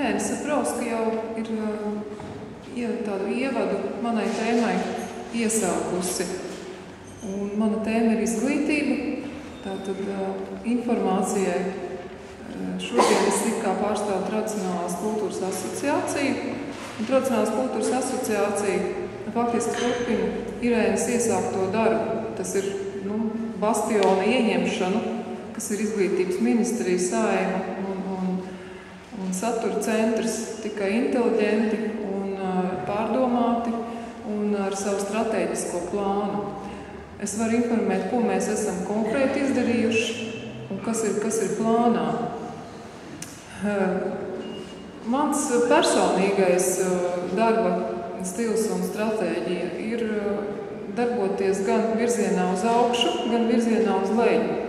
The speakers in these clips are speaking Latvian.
Irēna Saprauska jau ir tādu ievadu manai tēmai iesākusi. Un mana tēma ir izglītība, tātad informācijai. Šodien es kā pārstāvu Tradicionālās kultūras asociāciju. Un Tradicionālās kultūras asociācija faktiski turpina Irēnas iesākto darbu. Tas ir bastiona ieņemšanu, kas ir izglītības ministrija, Saeima un satura centrs, tikai inteliģenti un pārdomāti un ar savu strateģisko plānu. Es varu informēt, ko mēs esam konkrēti izdarījuši un kas ir plānā. Mans personīgais darba stils un stratēģija ir darboties gan virzienā uz augšu, gan virzienā uz leju.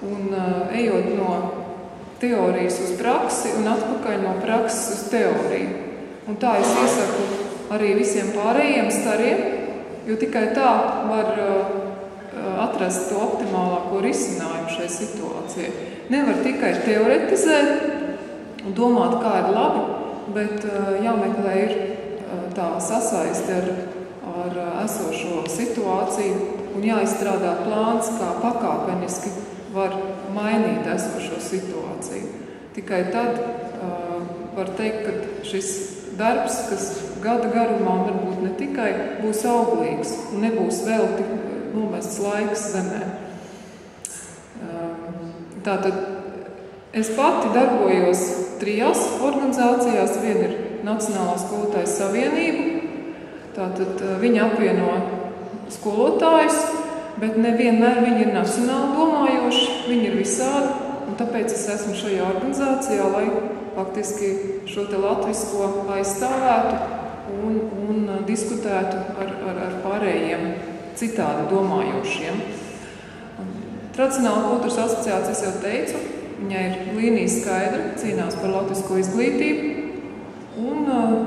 Un ejot no teorijas uz praksi un atpakaļ no prakses uz teoriju. Un tā es iesaku arī visiem pārējiem stariem, jo tikai tā var atrast to optimālāko risinājumu šai situācijai. Nevar tikai teoretizēt un domāt, kā ir labi, bet jāmeklē ir tā sasaiste ar esošo situāciju un jāizstrādā plāns, kā pakāpeniski var mainīt esošo situāciju. Tikai tad var teikt, ka šis darbs, kas gada garumā varbūt ne tikai būs auglīgs un nebūs velti nomests laiks zemē. Tātad es pati darbojos 3 organizācijās. Viena ir Nacionālā skolotāju savienība. Tātad viņi apvieno skolotājus, bet nevienmēr viņi ir nacionāli domājoši, viņi ir visādi, un tāpēc es esmu šajā organizācijā, lai faktiski šo te latvisko aizstāvētu un diskutētu ar pārējiem citādi domājošiem. Tradicionāla kultūras asociācija, es jau teicu, viņai ir līnija skaidra, cīnās par latvisko izglītību. Un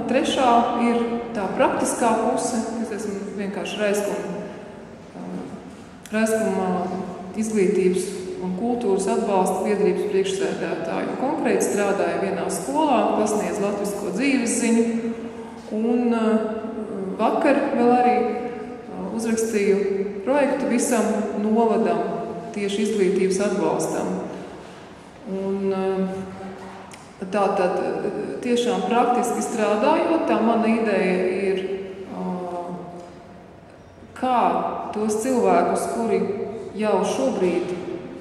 trešā ir tā praktiskā puse, kas esmu vienkārši Raiskuma izglītības un kultūras atbalsta biedrības priekšsēdētāju. Konkrēti strādāju vienā skolā, pasniedz latvisko dzīvesziņu, un vakar vēl arī uzrakstīju projektu visam novadam, tieši izglītības atbalstam. Un tātad tiešām praktiski strādājot, tā mana ideja ir, kā tos cilvēkus, kuri jau šobrīd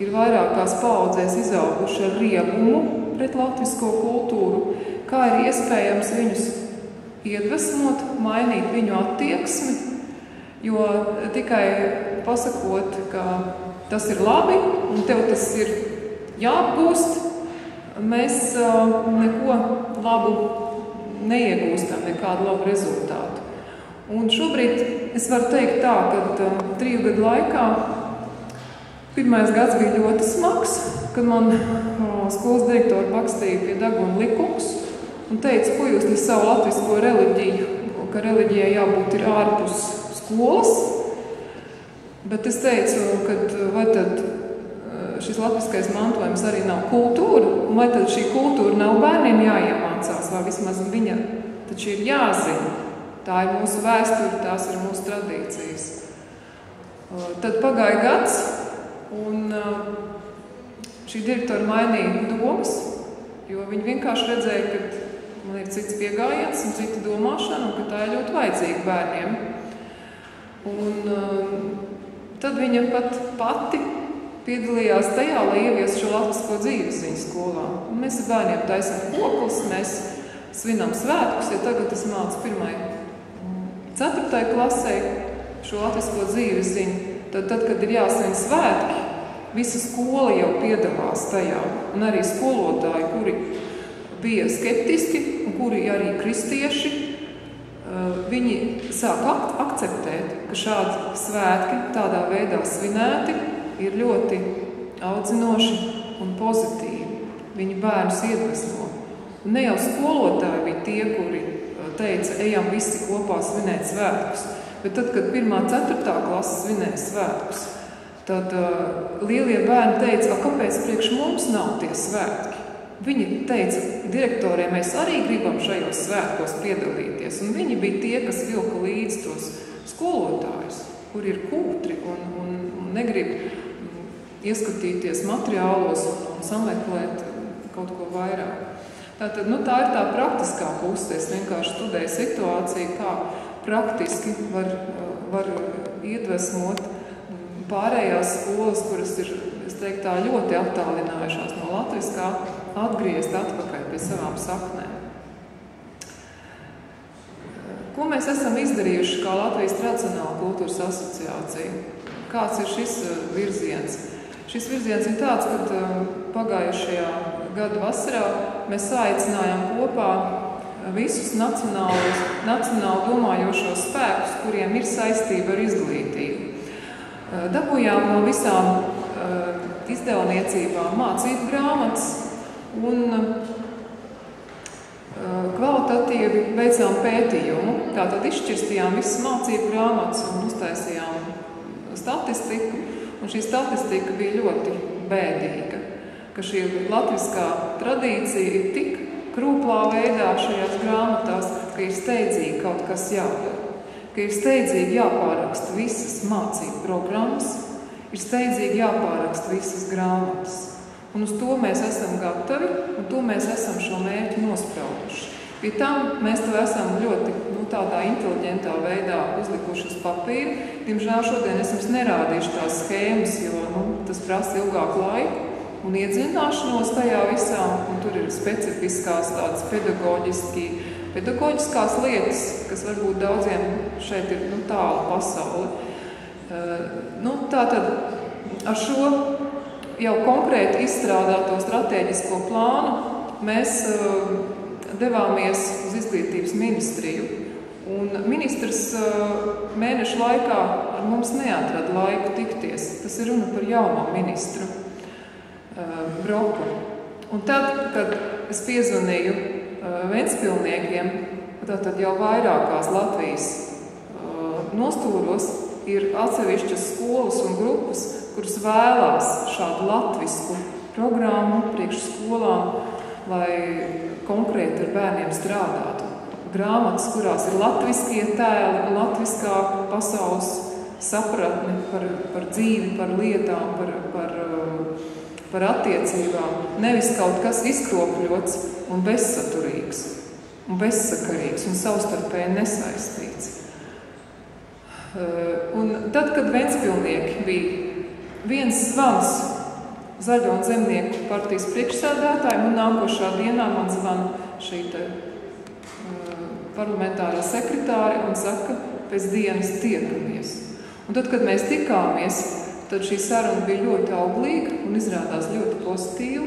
ir vairākās paaudzēs izauguši ar riebumu pret latvisko kultūru, kā ir iespējams viņus iedvesmot, mainīt viņu attieksmi, jo tikai pasakot, ka tas ir labi un tev tas ir jāapgūst, mēs neko labu neiegūstam, nekādu labu rezultātu. Un šobrīd es varu teikt tā, ka 3 gadu laikā pirmais gads bija ļoti smags, kad man skolas direktori bakstīja pie deguna likumus un teica, ko jūs savu latvisko reliģiju, ka reliģijai jābūt ir ārpus skolas. Bet es teicu, ka vai tad šis latviskais mantojums arī nav kultūra, un vai tad šī kultūra nav bērniem jāiemācās, vai vismaz viņa taču ir jāzina. Tā ir mūsu vēsture, tās ir mūsu tradīcijas. Tad pagāja gads, un šī direktora mainīja domas, jo viņi vienkārši redzēja, ka man ir cits piegājiens un cita domāšana, un ka tā ir ļoti vajadzīga bērniem. Un tad viņa pati piedalījās tajā, lai ieviestu šo latvisko dzīvesziņu skolā. Un mēs ar bērniem taisam koklis, mēs svinam svētkus, ja tagad es mācu 4. klasē šo latvisko dzīvesziņu. Tad, kad ir jāsvin svētki, visa skola jau piedalās tajā. Un arī skolotāji, kuri bija skeptiski un kuri arī kristieši, viņi sāk akceptēt, ka šādi svētki tādā veidā svinēti ir ļoti audzinoši un pozitīvi. Viņi bērnus iedvesmo. Un ne jau skolotāji bija tie, kuri teica, ejam visi kopā svinēt svētkus. Bet tad, kad 1. 4. klase svinēja svētkus, tad lielie bērni teica, kāpēc priekš mums nav tie svētki? Viņi teica, direktoriem mēs arī gribam šajos svētkos piedalīties, un viņi bija tie, kas vilka līdz tos skolotājus, kur ir kūtri un negrib ieskatīties materiālos un sameklēt kaut ko vairāk. Tātad, tā ir tā praktiskā puse. Es vienkārši studēju situāciju, kā praktiski var iedvesmot pārējās skolas, kuras ir, es teiktu, tā ļoti attālinājušās no Latvijas, kā atgriezt atpakaļ pie savām saknēm. Ko mēs esam izdarījuši kā Latvijas tradicionāla kultūras asociācija? Kāds ir šis virziens? Šis virziens ir tāds, ka pagājušajā gada vasarā mēs saaicinājām kopā visus nacionāli domājošos spēkus, kuriem ir saistība ar izglītību. Dabūjām no visām izdevniecībām mācību grāmatas un kvalitatīvi veicām pētījumu. Tātad izšķirstījām visas mācību grāmatas un uztaisījām statistiku. Un šī statistika bija ļoti bēdīga, ka šī latviskā tradīcija ir tik krūplā veidā šajās grāmatās, ka ir steidzīgi kaut kas jādara, ka ir steidzīgi jāpāraksta visas mācību programmas, ir steidzīgi jāpāraksta visas grāmatas. Un uz to mēs esam gatavi, un to mēs esam šo mērķi nosprauduši. Pie tam mēs to esam ļoti tādā inteliģentā veidā uzlikuši uz papīra. Diemžēl šodien es jums nerādīšu tās schēmas, jo tas prasa ilgāku laiku un iedziļināšanos tajā visā. Un tur ir specifiskās tādas pedagoģiskās lietas, kas varbūt daudziem šeit ir tālu pasauli. Tātad ar šo jau konkrēti izstrādāto stratēģisko plānu mēs devāmies uz izglītības ministriju. Un ministrs mēnešu laikā ar mums neatrada laiku tikties. Tas ir runa par jauno ministru Broku. Un tad, kad es piezvanīju ventspilniekiem, tātad jau vairākās Latvijas nostūros ir atsevišķas skolas un grupas, kuras vēlās šādu latvisku programmu priekš skolām, lai konkrēti ar bērniem strādātu. Grāmatas, kurās ir latviskie tēli, latviskā pasaules sapratne par dzīvi, par lietām, par attiecībām. Nevis kaut kas izkropļots un bezsaturīgs, un bezsakarīgs un savstarpēji nesaistīts. Un tad, kad ventspilnieki bija viens zvans Zaļo un zemnieku partijas priekšsēdētājiem, un nākošā dienā man zvana šī parlamentārā sekretāre un saka, pēc dienas tiekamies. Un tad, kad mēs tikāmies, tad šī saruna bija ļoti auglīga un izrādās ļoti pozitīva.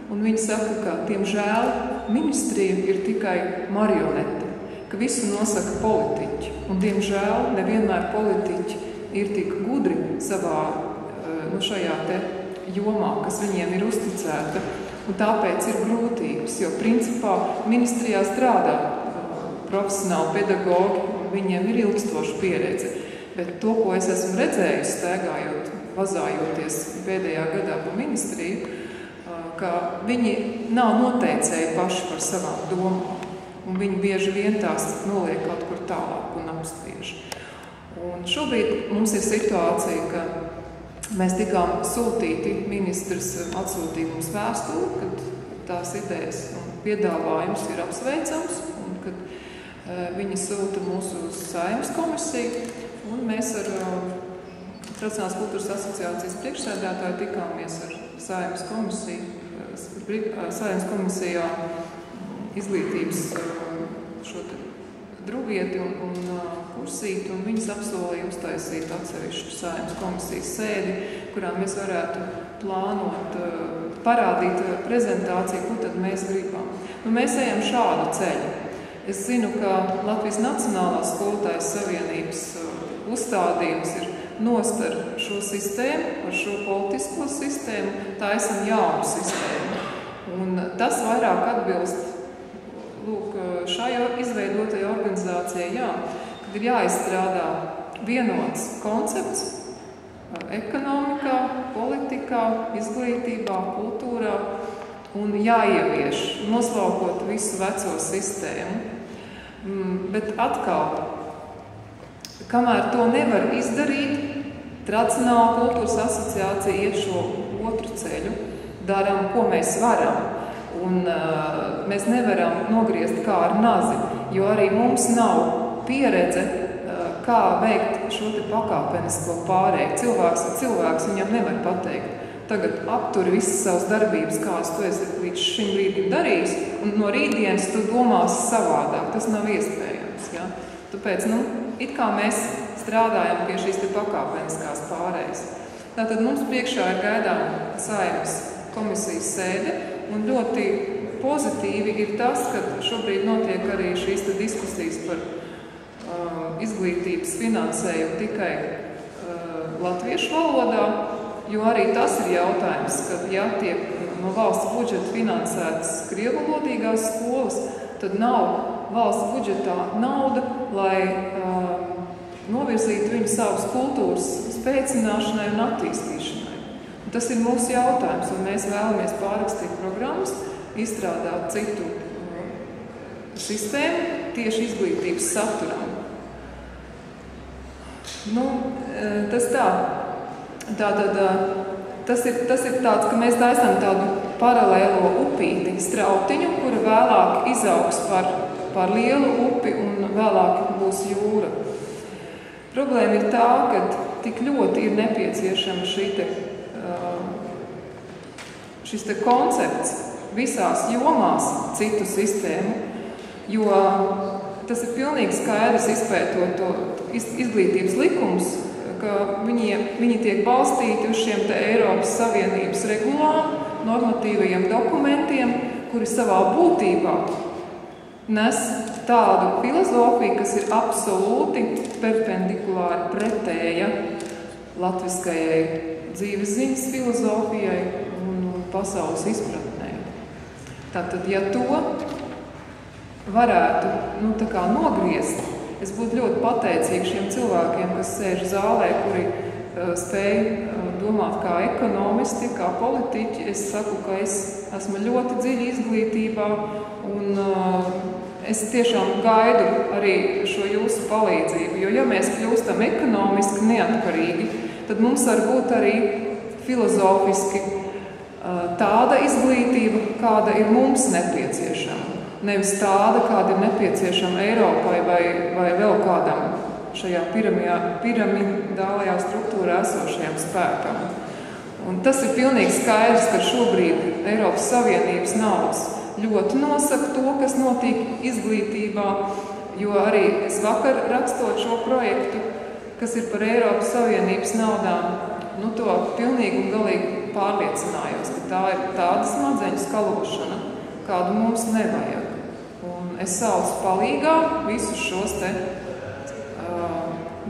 Un viņi saka, ka, diemžēl, ministrija ir tikai marionete, ka visu nosaka politiķi. Un, diemžēl, nevienmēr politiķi ir tik gudri savā šajā jomā, kas viņiem ir uzticēta. Un tāpēc ir grūtības, jo principā ministrijā strādā profesionāli pedagogi, un viņiem ir ilgstoša pieredze. Bet to, ko es esmu redzējusi, staigājot, vazājoties pēdējā gadā pa ministriju, ka viņi nav noteicēji paši par savām domām, un viņi bieži vien tās noliek kaut kur tālāk un apspiež. Un šobrīd mums ir situācija, ka mēs tikām sūtīti, ministrs atsūtīja mums vēstuli, kad tās idejas un piedāvājums ir apsveicams, un kad viņi sūta mūsu Saeimas komisiju, un mēs ar Tradicionālās kultūras asociācijas priekšsēdētāju tikāmies ar Saeimas komisijā izglītības šo druvieti un kursīti, un viņas apsolīja uztaisīt atsevišķu Saeimas komisijas sēdi, kurā mēs varētu plānot, parādīt prezentāciju, ko tad mēs gribam. Mēs ejam šādu ceļu. Es zinu, ka Latvijas Nacionālās skolotājas savienības uzstādījums ir nost ar šo sistēmu, ar šo politisko sistēmu, tā esam jaunu sistēmu. Un tas vairāk atbilst šai izveidotajai organizācijai, kad ir jāizstrādā vienots koncepts ekonomikā, politikā, izglītībā, kultūrā, un jāievieš, noslaukot visu veco sistēmu. Bet atkal, kamēr to nevar izdarīt, tradicionāla kultūras asociācija iet šo otru ceļu, darām, ko mēs varam. Un mēs nevaram nogriezt kā ar nazi, jo arī mums nav pieredze, kā veikt šo te pakāpenisko pārēju. Cilvēks ir cilvēks, viņam nevar pateikt. Tagad apturi visas savas darbības, kādas tu esi līdz šim brīdim darījis, un no rītdienas tu domāsi savādāk. Tas nav iespējams. Ja? Tāpēc, it kā mēs strādājam pie šīs te pakāpeniskās pārējas. Tātad mums priekšā ir gaidām Saeimas komisijas sēde, un ļoti pozitīvi ir tas, ka šobrīd notiek arī šīs te diskusijas par izglītības finansējumu tikai latviešu valodā, jo arī tas ir jautājums, ka ja tiek no valsts budžeta finansētas krievvalodīgās skolas, tad nav valsts budžetā nauda, lai novirzītu viņu savas kultūras spēcināšanai un attīstīšanai. Un tas ir mūsu jautājums, un mēs vēlamies pārrakstīt programmas, izstrādāt citu sistēmu tieši izglītības saturam. Tas tā. Tātad tas ir tāds, ka mēs taisām tādu paralēlo upīti, strautiņu, kura vēlāk izaugs par lielu upi un vēlāk būs jūra. Problēma ir tā, ka tik ļoti ir nepieciešama šis koncepts visās jomās citu sistēmu, jo tas ir pilnīgi skaidrs izpētot to izglītības likumus, ka viņi tiek balstīti uz šiem te Eiropas Savienības regulām, normatīvajiem dokumentiem, kuri savā būtībā nes tādu filozofiju, kas ir absolūti perpendikulāri pretēja latviskajai dzīves ziņas filozofijai un pasaules izpratnē. Tātad, ja to varētu nogriezt, es būtu ļoti pateicīga šiem cilvēkiem, kas sēž zālē, kuri spēj domāt kā ekonomisti, kā politiķi. Es saku, ka es esmu ļoti dziļi izglītībā, un es tiešām gaidu arī šo jūsu palīdzību, jo ja mēs kļūstam ekonomiski neatkarīgi, tad mums var būt arī filozofiski tāda izglītība, kāda ir mums nepieciešama. Nevis tāda, kāda ir nepieciešama Eiropai vai vēl kādam šajā piramidālajā struktūrā esošajam spēkam. Un tas ir pilnīgi skaidrs, ka šobrīd Eiropas Savienības naudas ļoti nosaka to, kas notiek izglītībā, jo arī es vakar rakstot šo projektu, kas ir par Eiropas Savienības naudām, to pilnīgi un galīgi pārliecinājos, ka tā ir tāda smadzeņu skalošana, kādu mums nevajag. Un es saucu palīgā visus šos te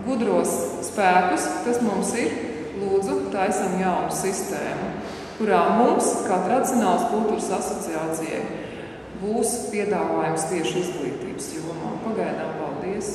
gudros spēkus, kas mums ir, lūdzu, taisam jaunu sistēmu, kurā mums, kā tradicionālas kultūras asociācijai, būs piedāvājums tieši izglītības jomā. Pagaidām paldies!